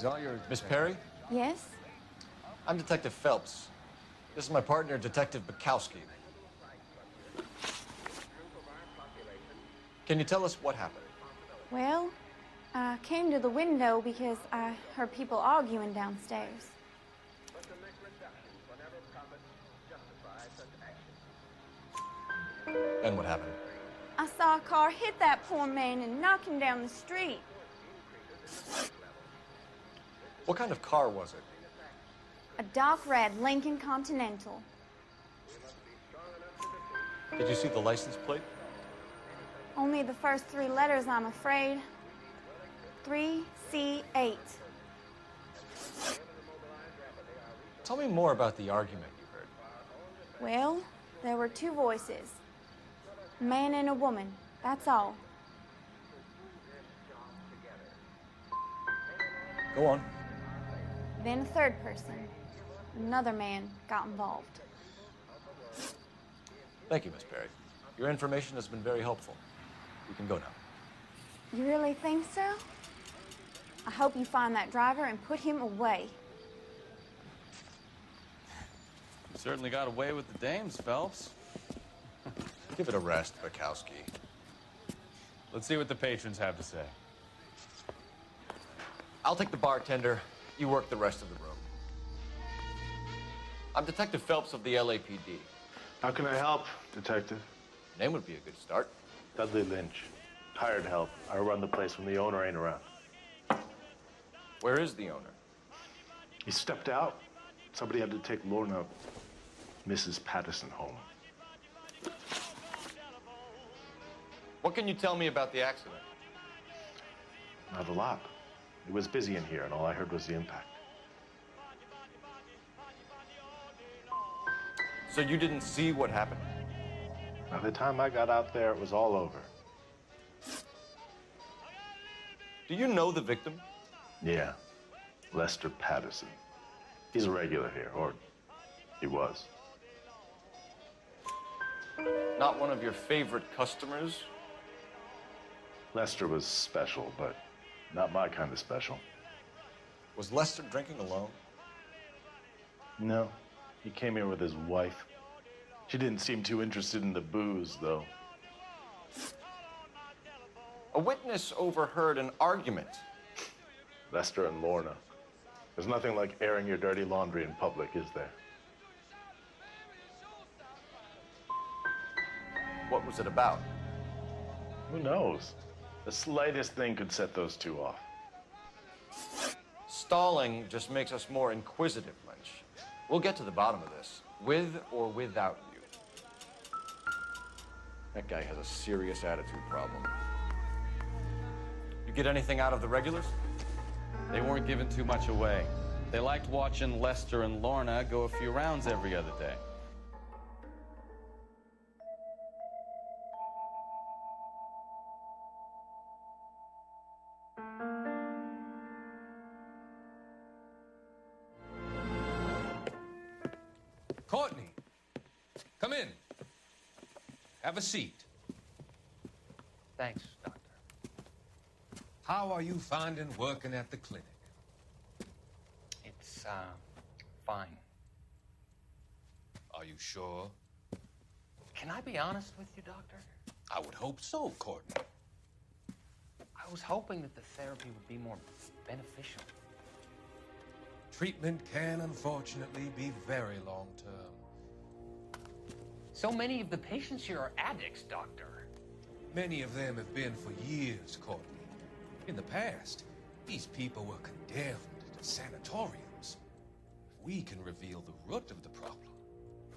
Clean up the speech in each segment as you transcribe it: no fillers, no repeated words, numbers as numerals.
Is all your... Miss Perry? Yes? I'm Detective Phelps. This is my partner, Detective Bukowski. Can you tell us what happened? Well, I came to the window because I heard people arguing downstairs. And what happened? I saw a car hit that poor man and knock him down the street. What kind of car was it? A dark red Lincoln Continental. Did you see the license plate? Only the first 3 letters, I'm afraid. 3C8. Tell me more about the argument you heard. Well, there were 2 voices. A man and a woman, that's all. Go on. Then a 3rd person. Another man got involved. Thank you, Miss Perry. Your information has been very helpful. You can go now. You really think so? I hope you find that driver and put him away. You certainly got away with the dames, Phelps. Give it a rest, Bukowski. Let's see what the patrons have to say. I'll take the bartender. You work the rest of the room. I'm Detective Phelps of the LAPD. How can I help, Detective? Name would be a good start. Dudley Lynch. Hired help. I run the place when the owner ain't around. Where is the owner? He stepped out. Somebody had to take Lorna, Mrs. Patterson, home. What can you tell me about the accident? Not a lot. It was busy in here, and all I heard was the impact. So you didn't see what happened? By the time I got out there, it was all over. Do you know the victim? Yeah, Lester Patterson. He's a regular here, or he was. Not one of your favorite customers? Lester was special, but not my kind of special. Was Lester drinking alone? No, he came here with his wife. She didn't seem too interested in the booze, though. A witness overheard an argument. Lester and Lorna. There's nothing like airing your dirty laundry in public, is there? What was it about? Who knows? The slightest thing could set those 2 off. Stalling just makes us more inquisitive, Lynch. We'll get to the bottom of this, with or without you. That guy has a serious attitude problem. You get anything out of the regulars? They weren't giving too much away. They liked watching Lester and Lorna go a few rounds every other day. Courtney, come in. Have a seat. Thanks, Doctor. How are you finding working at the clinic? It's, fine. Are you sure? Can I be honest with you, Doctor? I would hope so, Courtney. I was hoping that the therapy would be more beneficial. Treatment can, unfortunately, be very long-term. So many of the patients here are addicts, Doctor. Many of them have been for years, Courtney. In the past, these people were condemned to sanatoriums. If we can reveal the root of the problem,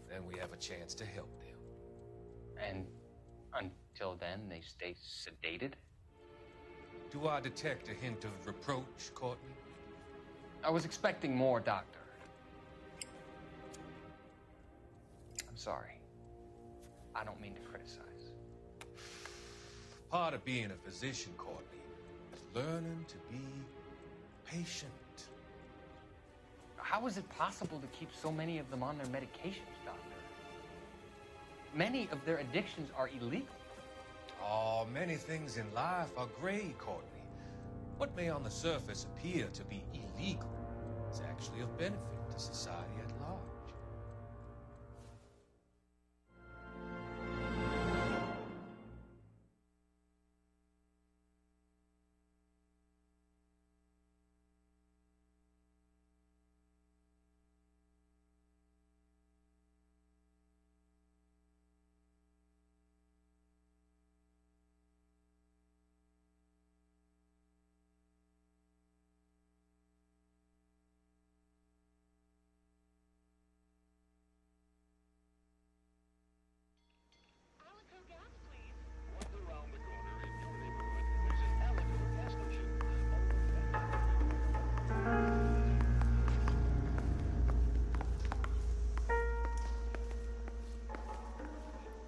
then we have a chance to help them. And until then, they stay sedated? Do I detect a hint of reproach, Courtney? I was expecting more, Doctor. I'm sorry. I don't mean to criticize. Part of being a physician, Courtney, is learning to be patient. How is it possible to keep so many of them on their medications, Doctor? Many of their addictions are illegal. Oh, many things in life are gray, Courtney. What may on the surface appear to be illegal is actually of benefit to society at large.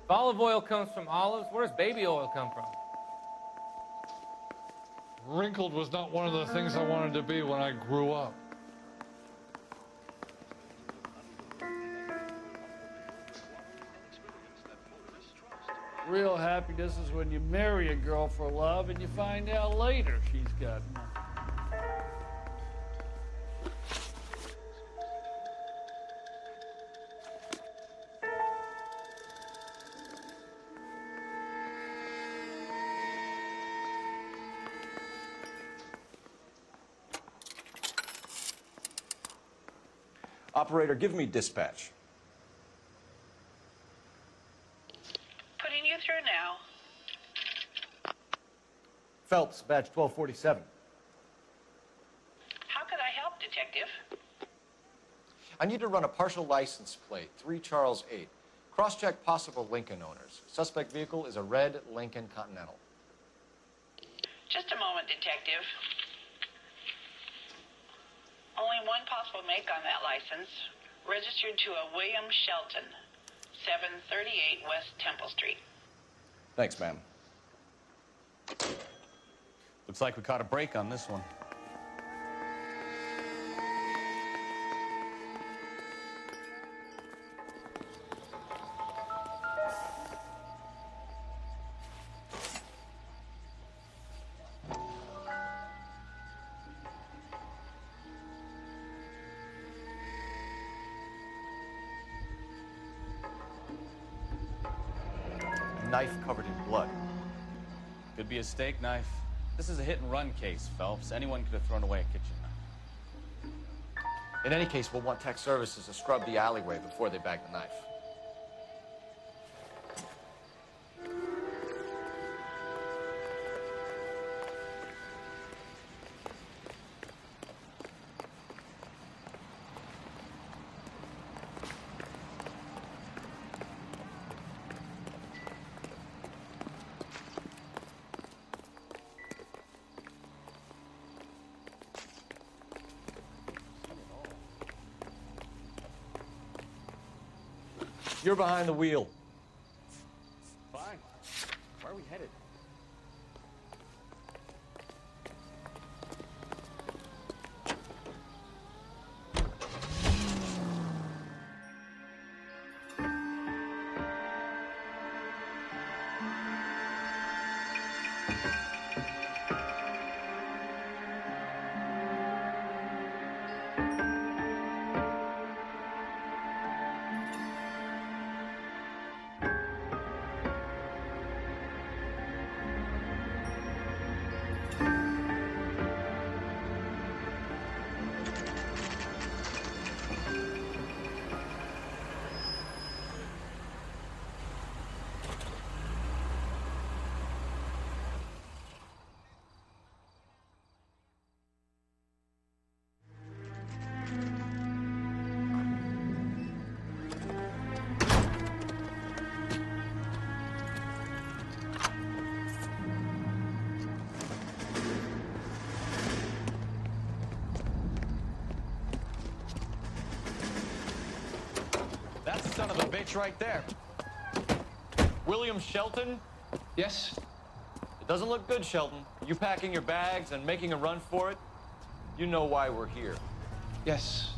If olive oil comes from olives, where does baby oil come from? Wrinkled was not one of the things I wanted to be when I grew up. Real happiness is when you marry a girl for love and you find out later she's got nothing. Operator, give me dispatch. Putting you through now. Phelps, badge 1247. How could I help, Detective? I need to run a partial license plate, 3 Charles 8. Cross-check possible Lincoln owners. Suspect vehicle is a red Lincoln Continental. Just a moment, Detective. Only one possible make on that license. Registered to a William Shelton, 738 West Temple Street. Thanks, ma'am. Looks like we caught a break on this one. Knife covered in blood. Could be a steak knife. This is a hit-and-run case, Phelps. Anyone could have thrown away a kitchen knife. In any case, we'll want tech services to scrub the alleyway before they bag the knife. You're behind the wheel. Fine. Where are we headed? That's the son of a bitch right there. William Shelton? Yes? It doesn't look good, Shelton. You packing your bags and making a run for it? You know why we're here. Yes.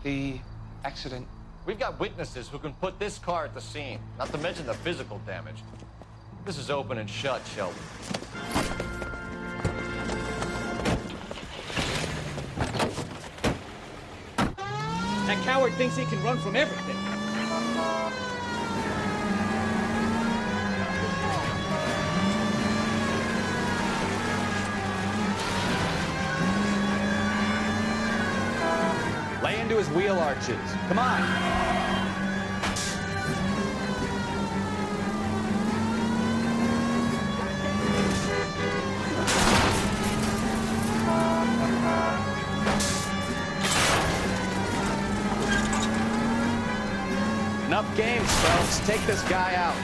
The accident. We've got witnesses who can put this car at the scene, not to mention the physical damage. This is open and shut, Shelton. That coward thinks he can run from everything. Lay into his wheel arches. Come on. Enough games, folks. Take this guy out.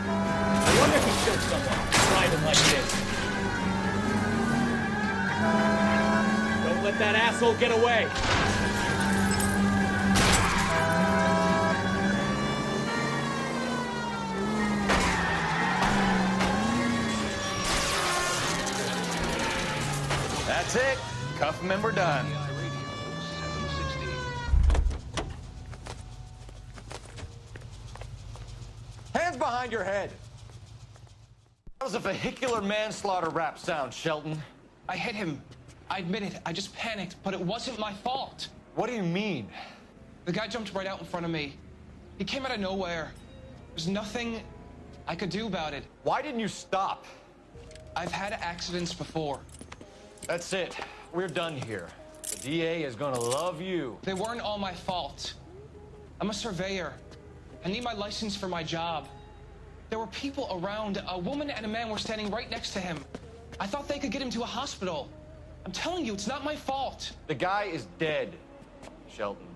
I wonder if he killed someone driving like this. Don't let that asshole get away. That's it. Cuff him and we're done. Hands behind your head. That was a vehicular manslaughter rap sound, Shelton. I hit him. I admit it. I just panicked, but it wasn't my fault. What do you mean? The guy jumped right out in front of me. He came out of nowhere. There's nothing I could do about it. Why didn't you stop? I've had accidents before. That's it. We're done here. The DA is gonna love you. They weren't all my fault. I'm a surveyor. I need my license for my job. There were people around. A woman and a man were standing right next to him. I thought they could get him to a hospital. I'm telling you, it's not my fault. The guy is dead, Shelton.